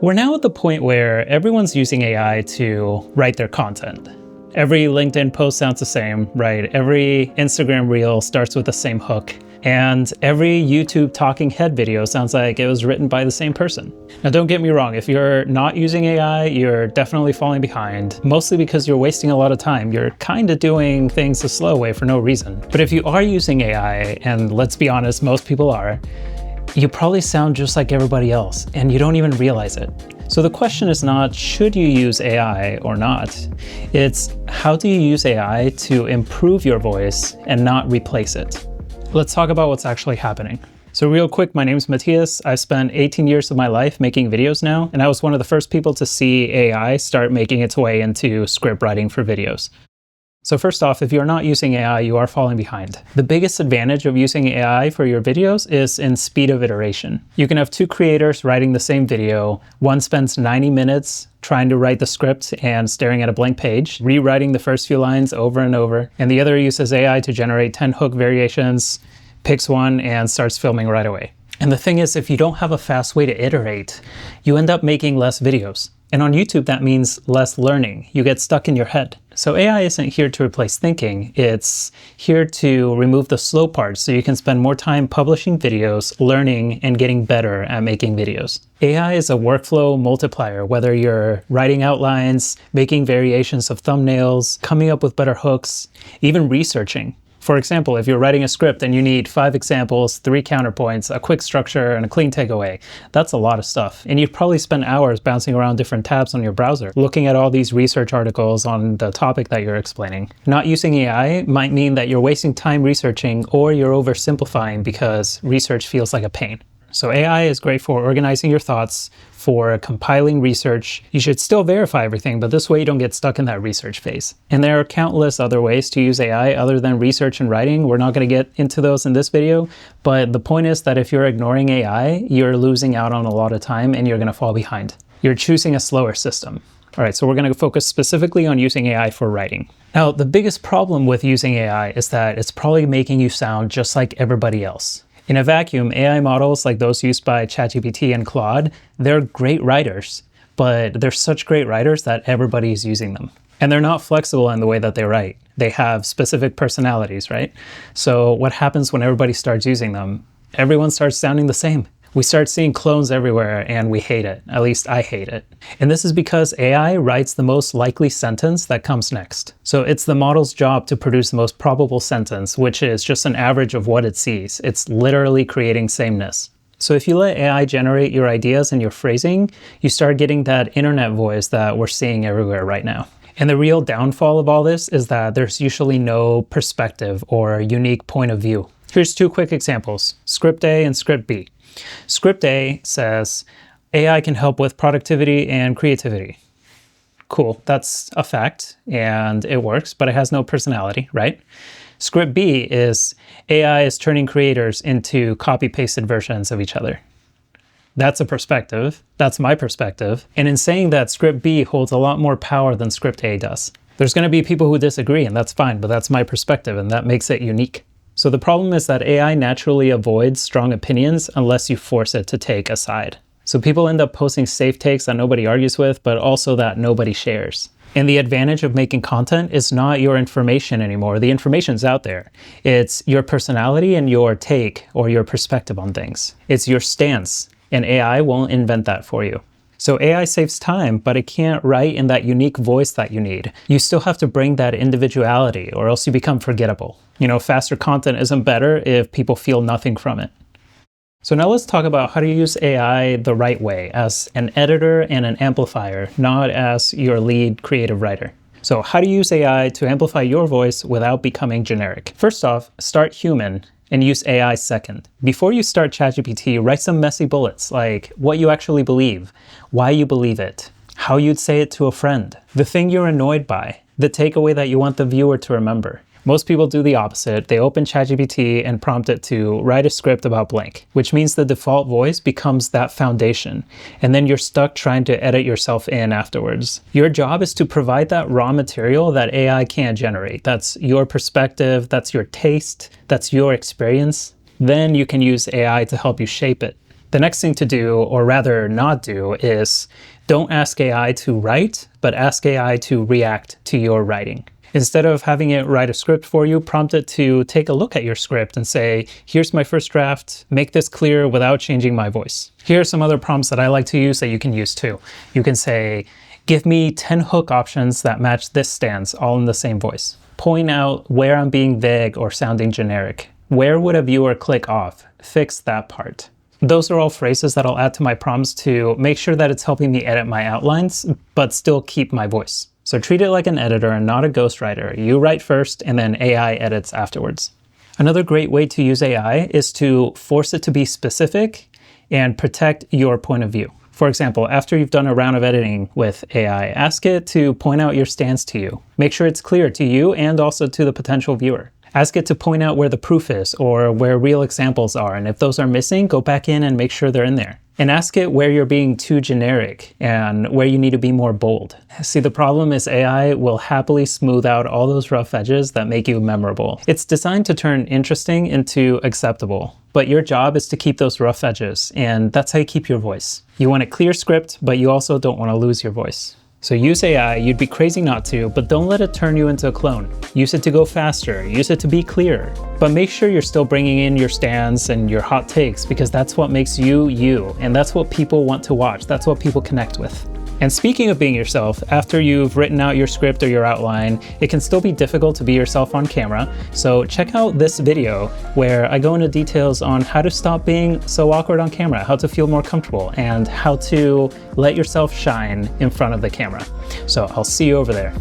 We're now at the point where everyone's using AI to write their content. Every LinkedIn post sounds the same, right? Every Instagram reel starts with the same hook. And every YouTube talking head video sounds like it was written by the same person. Now, don't get me wrong, if you're not using AI, you're definitely falling behind, mostly because you're wasting a lot of time. You're kind of doing things the slow way for no reason. But if you are using AI, and let's be honest, most people are, you probably sound just like everybody else, and you don't even realize it. So the question is not, should you use AI or not? It's, how do you use AI to improve your voice and not replace it? Let's talk about what's actually happening. So real quick, my name's Matthias. I've spent 18 years of my life making videos now, and I was one of the first people to see AI start making its way into script writing for videos. So first off, if you're not using AI, you are falling behind. The biggest advantage of using AI for your videos is in speed of iteration. You can have two creators writing the same video. One spends 90 minutes trying to write the script and staring at a blank page, rewriting the first few lines over and over, and the other uses AI to generate 10 hook variations, picks one, and starts filming right away. And the thing is, if you don't have a fast way to iterate, you end up making less videos. And on YouTube, that means less learning. You get stuck in your head. So AI isn't here to replace thinking. It's here to remove the slow parts so you can spend more time publishing videos, learning, and getting better at making videos. AI is a workflow multiplier, whether you're writing outlines, making variations of thumbnails, coming up with better hooks, even researching. For example, if you're writing a script and you need 5 examples, 3 counterpoints, a quick structure, and a clean takeaway, that's a lot of stuff. And you've probably spent hours bouncing around different tabs on your browser, looking at all these research articles on the topic that you're explaining. Not using AI might mean that you're wasting time researching, or you're oversimplifying because research feels like a pain. So AI is great for organizing your thoughts, for compiling research. You should still verify everything, but this way you don't get stuck in that research phase. And there are countless other ways to use AI other than research and writing. We're not going to get into those in this video, but the point is that if you're ignoring AI, you're losing out on a lot of time and you're going to fall behind. You're choosing a slower system. All right, so we're going to focus specifically on using AI for writing. Now, the biggest problem with using AI is that it's probably making you sound just like everybody else. In a vacuum, AI models like those used by ChatGPT and Claude, they're great writers, but they're such great writers that everybody is using them. And they're not flexible in the way that they write. They have specific personalities, right? So what happens when everybody starts using them? Everyone starts sounding the same. We start seeing clones everywhere and we hate it. At least I hate it. And this is because AI writes the most likely sentence that comes next. So it's the model's job to produce the most probable sentence, which is just an average of what it sees. It's literally creating sameness. So if you let AI generate your ideas and your phrasing, you start getting that internet voice that we're seeing everywhere right now. And the real downfall of all this is that there's usually no perspective or unique point of view. Here's 2 quick examples, script A and script B. Script A says, AI can help with productivity and creativity. Cool, that's a fact, and it works, but it has no personality, right? Script B is, AI is turning creators into copy-pasted versions of each other. That's a perspective. That's my perspective. And in saying that, script B holds a lot more power than script A does. There's going to be people who disagree, and that's fine, but that's my perspective, and that makes it unique. So the problem is that AI naturally avoids strong opinions unless you force it to take a side. So people end up posting safe takes that nobody argues with, but also that nobody shares. And the advantage of making content is not your information anymore. The information's out there. It's your personality and your take or your perspective on things. It's your stance, and AI won't invent that for you. So AI saves time, but it can't write in that unique voice that you need. You still have to bring that individuality, or else you become forgettable. You know, faster content isn't better if people feel nothing from it. So now let's talk about how to use AI the right way, as an editor and an amplifier, not as your lead creative writer. So how to use AI to amplify your voice without becoming generic. First off, start human and use AI second. Before you start ChatGPT, write some messy bullets, like what you actually believe, why you believe it, how you'd say it to a friend, the thing you're annoyed by, the takeaway that you want the viewer to remember. Most people do the opposite. They open ChatGPT and prompt it to write a script about blank, which means the default voice becomes that foundation, and then you're stuck trying to edit yourself in afterwards. Your job is to provide that raw material that AI can't generate. That's your perspective, that's your taste, that's your experience. Then you can use AI to help you shape it. The next thing to do, or rather not do, is don't ask AI to write, but ask AI to react to your writing. Instead of having it write a script for you, prompt it to take a look at your script and say, here's my first draft, make this clear without changing my voice. Here are some other prompts that I like to use that you can use too. You can say, give me 10 hook options that match this stance, all in the same voice. Point out where I'm being vague or sounding generic. Where would a viewer click off? Fix that part. Those are all phrases that I'll add to my prompts to make sure that it's helping me edit my outlines, but still keep my voice. So treat it like an editor and not a ghostwriter. You write first and then AI edits afterwards. Another great way to use AI is to force it to be specific and protect your point of view. For example, after you've done a round of editing with AI, ask it to point out your stance to you. Make sure it's clear to you and also to the potential viewer. Ask it to point out where the proof is or where real examples are, and if those are missing, go back in and make sure they're in there. And ask it where you're being too generic and where you need to be more bold. See, the problem is AI will happily smooth out all those rough edges that make you memorable. It's designed to turn interesting into acceptable, but your job is to keep those rough edges, and that's how you keep your voice. You want a clear script, but you also don't want to lose your voice. So use AI, you'd be crazy not to, but don't let it turn you into a clone. Use it to go faster, use it to be clearer, but make sure you're still bringing in your stands and your hot takes, because that's what makes you, you, and that's what people want to watch, that's what people connect with. And speaking of being yourself, after you've written out your script or your outline, it can still be difficult to be yourself on camera. So check out this video where I go into details on how to stop being so awkward on camera, how to feel more comfortable, and how to let yourself shine in front of the camera. So I'll see you over there.